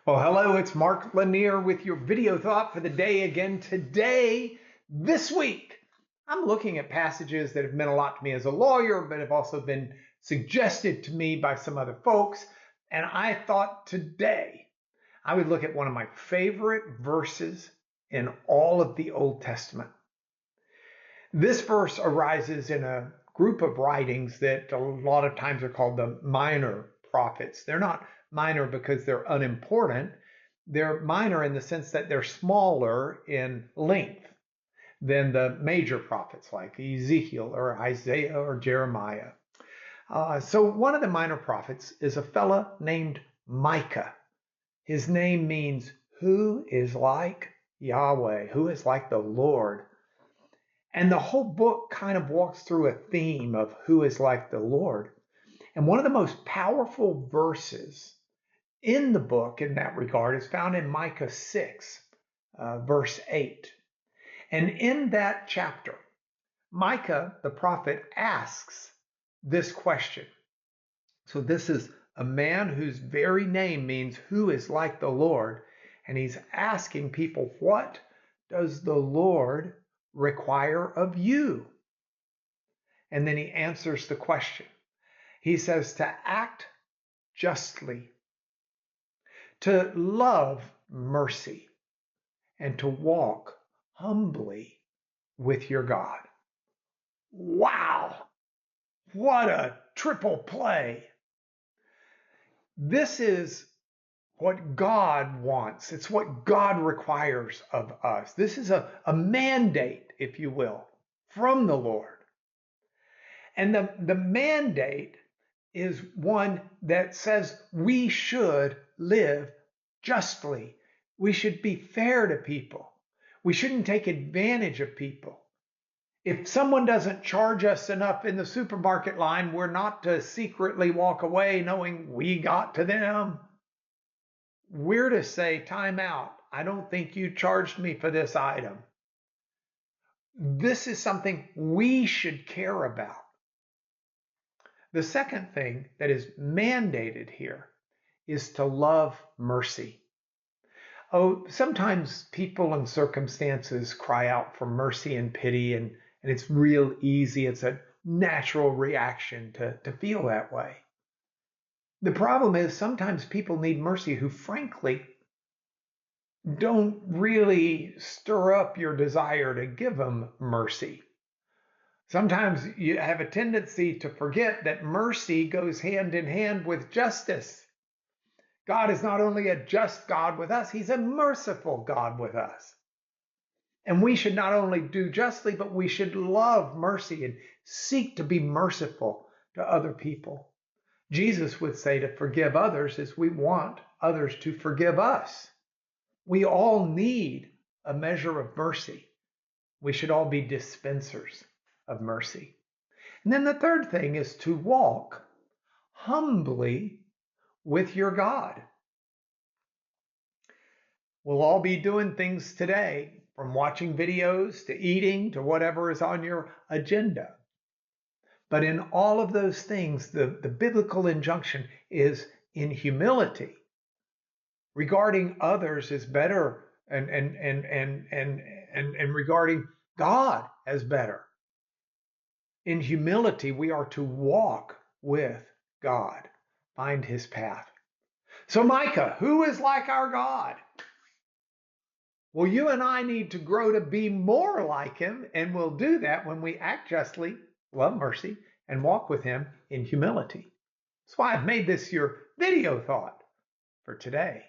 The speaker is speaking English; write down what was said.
Well, hello, it's Mark Lanier with your video thought for the day again today, this week. I'm looking at passages that have meant a lot to me as a lawyer, but have also been suggested to me by some other folks. And I thought today I would look at one of my favorite verses in all of the Old Testament. This verse arises in a group of writings that a lot of times are called the minor prophets. They're not minor because they're unimportant. They're minor in the sense that they're smaller in length than the major prophets like Ezekiel or Isaiah or Jeremiah. So one of the minor prophets is a fella named Micah. His name means who is like Yahweh, who is like the Lord. And the whole book kind of walks through a theme of who is like the Lord. And one of the most powerful verses in the book in that regard is found in Micah 6, verse 8. And in that chapter, Micah, the prophet, asks this question. So this is a man whose very name means who is like the Lord. And he's asking people, what does the Lord require of you? And then he answers the question. He says to act justly, to love mercy, and to walk humbly with your God. Wow, what a triple play. This is what God wants. It's what God requires of us. This is a mandate, if you will, from the Lord. And the mandate is one that says we should live justly. We should be fair to people. We shouldn't take advantage of people. If someone doesn't charge us enough in the supermarket line, we're not to secretly walk away knowing we got to them. We're to say, time out. I don't think you charged me for this item. This is something we should care about. The second thing that is mandated here is to love mercy. Oh, sometimes people and circumstances cry out for mercy and pity, and it's real easy. It's a natural reaction to feel that way. The problem is sometimes people need mercy who, frankly, don't really stir up your desire to give them mercy. Sometimes you have a tendency to forget that mercy goes hand in hand with justice. God is not only a just God with us, he's a merciful God with us. And we should not only do justly, but we should love mercy and seek to be merciful to other people. Jesus would say to forgive others as we want others to forgive us. We all need a measure of mercy. We should all be dispensers of mercy. And then the third thing is to walk humbly with your God. We'll all be doing things today, from watching videos to eating to whatever is on your agenda. But in all of those things, the biblical injunction is in humility. Regarding others is better and regarding God as better. In humility, we are to walk with God, find his path. So Micah, who is like our God? Well, you and I need to grow to be more like him, and we'll do that when we act justly, love mercy, and walk with him in humility. That's why I've made this your video thought for today.